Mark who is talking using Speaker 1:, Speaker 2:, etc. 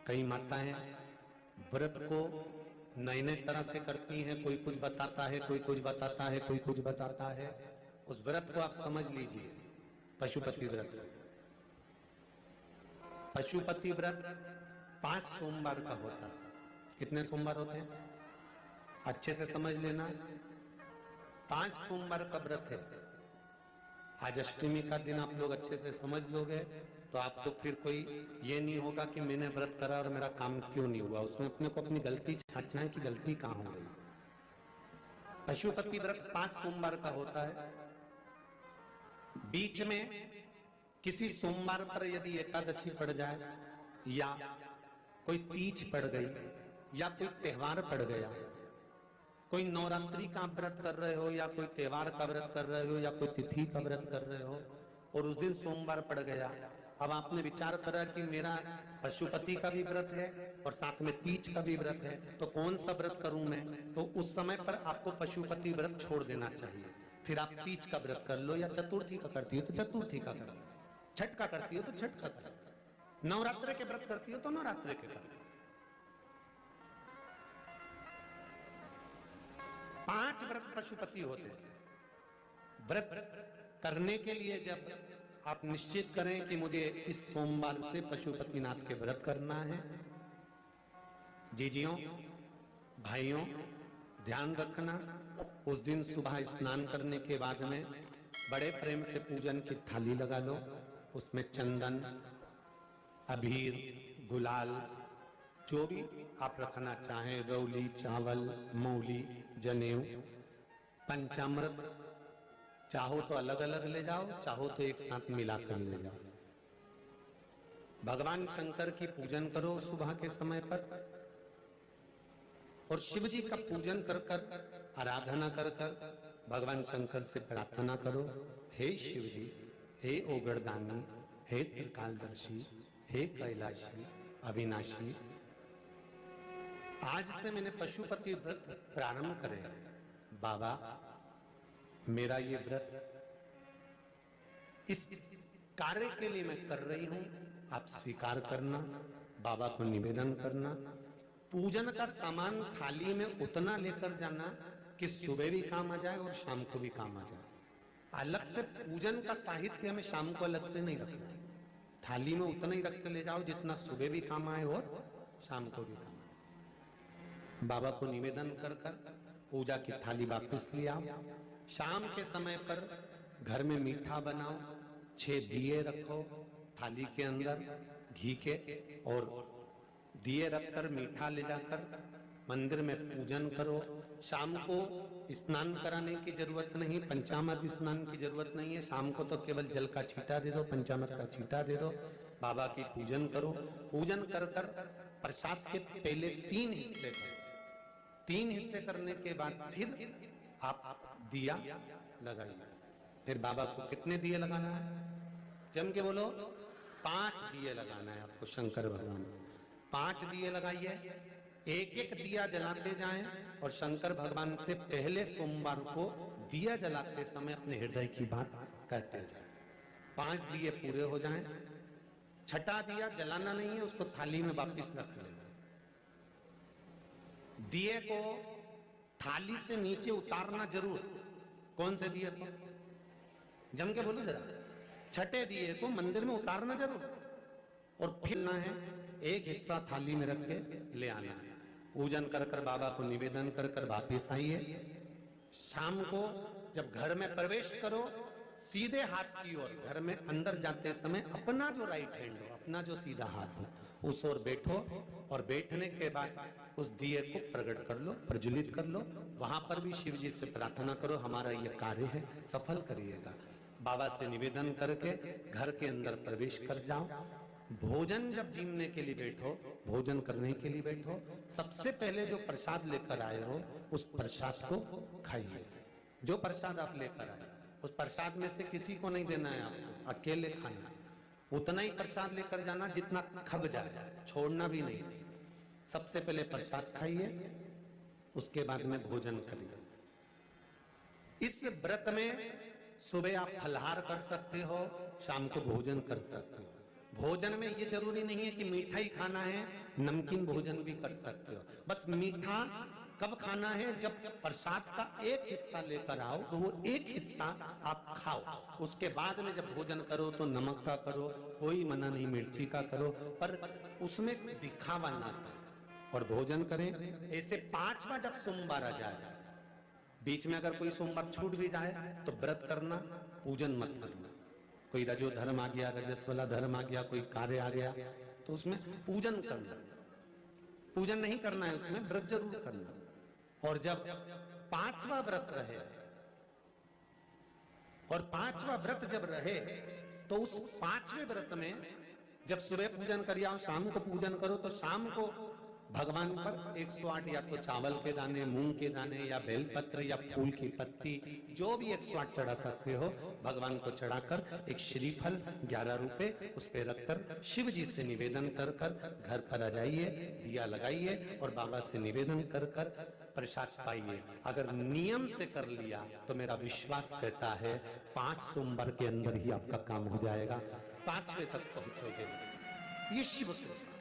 Speaker 1: कई माताएं व्रत को नए नए तरह से करती हैं, कोई कुछ बताता है, कोई कुछ बताता है, कोई कुछ बताता है। उस व्रत को आप समझ लीजिए, पशुपति व्रत। पशुपति व्रत 5 सोमवार का होता है। कितने सोमवार होते हैं अच्छे से समझ लेना। 5 सोमवार का व्रत है। आज अष्टमी का दिन आप लोग अच्छे से समझ लोगे तो आपको फिर कोई ये नहीं होगा कि मैंने व्रत करा और मेरा काम क्यों नहीं हुआ। उसमें अपने को अपनी गलती छांटना है कि गलती कहां हो गई। पशुपति व्रत 5 सोमवार का होता है। बीच में किसी सोमवार पर यदि एकादशी पड़ जाए या कोई तीज पड़ गई या कोई त्योहार पड़ गया, कोई नवरात्रि का व्रत कर रहे हो या कोई त्योहार का व्रत कर रहे हो या कोई तिथि का व्रत कर रहे हो और उस दिन सोमवार पड़ गया, अब आपने विचार करा कि मेरा पशुपति का भी व्रत है और साथ में तीज का भी व्रत है, तो कौन सा व्रत करूं मैं। तो उस समय पर आपको पशुपति व्रत छोड़ देना चाहिए। फिर आप तीज का व्रत कर लो या चतुर्थी का करती हो तो चतुर्थी का कर लो, छठ का करती हो तो छठ का कर लो, नवरात्रि के व्रत करती हो तो नवरात्रि के कर लो। 5 व्रत पशुपति होते हैं। व्रत करने के लिए जब आप निश्चित करें कि मुझे इस सोमवार से पशुपतिनाथ के व्रत करना है, जीजियों भाइयों ध्यान रखना, उस दिन सुबह स्नान करने के बाद में बड़े प्रेम से पूजन की थाली लगा लो। उसमें चंदन, अबीर, गुलाल, जो भी आप रखना चाहें, रौली, चावल, मौली, जनेऊ, पंचामृत, चाहो तो अलग अलग ले जाओ, चाहो तो एक साथ मिलाकर ले जाओ। भगवान शंकर की पूजन करो सुबह के समय पर और शिव जी का पूजन कर कर आराधना कर कर भगवान शंकर से प्रार्थना करो, हे शिव जी, हे ओगरदानी, हे त्रिकालदर्शी, हे कैलाशी, अविनाशी, आज से मैंने पशुपति व्रत प्रारंभ करे। बाबा मेरा ये व्रत इस कार्य के लिए मैं कर रही हूं, आप स्वीकार करना। बाबा को निवेदन करना। पूजन का सामान थाली में उतना लेकर जाना कि सुबह भी काम आ जाए और शाम को भी काम आ जाए। अलग से पूजन का साहित्य हमें शाम को अलग से नहीं रखना। थाली में उतना ही रख के ले जाओ जितना सुबह भी काम आए और शाम को भी काम आए। बाबा को निवेदन कर कर पूजा की थाली वापस ले आओ। शाम के समय पर घर में मीठा बनाओ, 6 दिए रखो थाली के अंदर घी के, और दिए रखकर मीठा ले जाकर मंदिर में पूजन करो। शाम को स्नान कराने की जरूरत नहीं, पंचामृत स्नान की जरूरत नहीं है। शाम को तो केवल जल का छींटा दे दो, पंचामृत का छींटा दे दो, बाबा की पूजन करो। पूजन कर कर प्रसाद के पहले 3 हिस्से करो। 3 हिस्से करने के बाद फिर आप दिया लगाइए। फिर बाबा को कितने दिए लगाना है? जम के बोलो, 5 दिए लगाना है आपको शंकर भगवान को। 5 दिए लगाइए, एक एक दिया जलाते जाएं और शंकर भगवान से पहले सोमवार को दिया जलाते समय अपने हृदय की बात कहते जाएं। 5 दिए पूरे हो जाएं। छठा दिया जलाना नहीं है, उसको थाली में वापिस रख लेना। दिए को थाली से नीचे उतारना जरूर। कौन से दिए को? जम के बोलो जरा। छठे दिए को मंदिर में उतारना जरूर और फिर ना है एक हिस्सा थाली में रख के ले आना है। पूजन कर कर बाबा को निवेदन कर कर वापिस आइए। शाम को जब घर में प्रवेश करो, सीधे हाथ की ओर घर में अंदर जाते समय अपना जो राइट हैंड हो, अपना जो सीधा हाथ हो, उस ओर बैठो और बैठने के बाद उस दिए को प्रकट कर लो, प्रज्वलित कर लो। वहां पर भी शिव जी से प्रार्थना करो, हमारा यह कार्य है सफल करिएगा। बाबा से निवेदन करके घर के अंदर प्रवेश कर जाओ। भोजन जब जीमने के लिए बैठो, भोजन करने के लिए बैठो, सबसे पहले जो प्रसाद लेकर आए हो उस प्रसाद को खाइए। जो प्रसाद आप लेकर आए उस प्रसाद में से किसी को नहीं देना है आपको, अकेले खाना। उतना ही प्रसाद लेकर जाना जितना खब जाए, छोड़ना भी नहीं। सबसे पहले प्रसाद खाइए, उसके बाद में भोजन करिए। इस व्रत में सुबह आप फलहार कर सकते हो, शाम को भोजन कर सकते हो। भोजन में ये जरूरी नहीं है कि मीठा ही खाना है, नमकीन भोजन भी कर सकते हो। बस मीठा कब खाना है, जब प्रसाद का एक हिस्सा लेकर आओ तो वो एक हिस्सा आप खाओ, उसके बाद में जब भोजन करो तो नमक का करो, कोई मना नहीं, मिर्ची का करो, पर उसमें दिखावा ना करो और भोजन करें। ऐसे 5वां जब सोमवार आ जाए, बीच में अगर कोई सोमवार छूट भी जाए तो व्रत करना, पूजन मत करना। कोई रजो धर्म आ गया, रजस वाला धर्म आ गया, कोई कार्य आ गया तो उसमें पूजन करना, पूजन नहीं करना है, उसमें व्रत जरूर करना। और जब 5वां व्रत रहे, और 5वां व्रत जब रहे तो उस 5वें व्रत में जब सुबह पूजन करिए और शाम को पूजन करो, तो शाम को भगवान पर 108 या तो चावल के दाने, मूंग के दाने, या बेलपत्र, या फूल की पत्ती, जो भी 108 चढ़ा सकते हो भगवान को चढ़ाकर एक श्रीफल 11 रुपए उस पे रखकर शिव जी से निवेदन कर कर घर पर आ जाइए, दिया लगाइए और बाबा से निवेदन कर कर प्रसाद पाइए। अगर नियम से कर लिया तो मेरा विश्वास कहता है 5 सोमवार के अंदर ही आपका काम हो जाएगा, 5वें तक पहुंचोगे। ये शिव कृपा।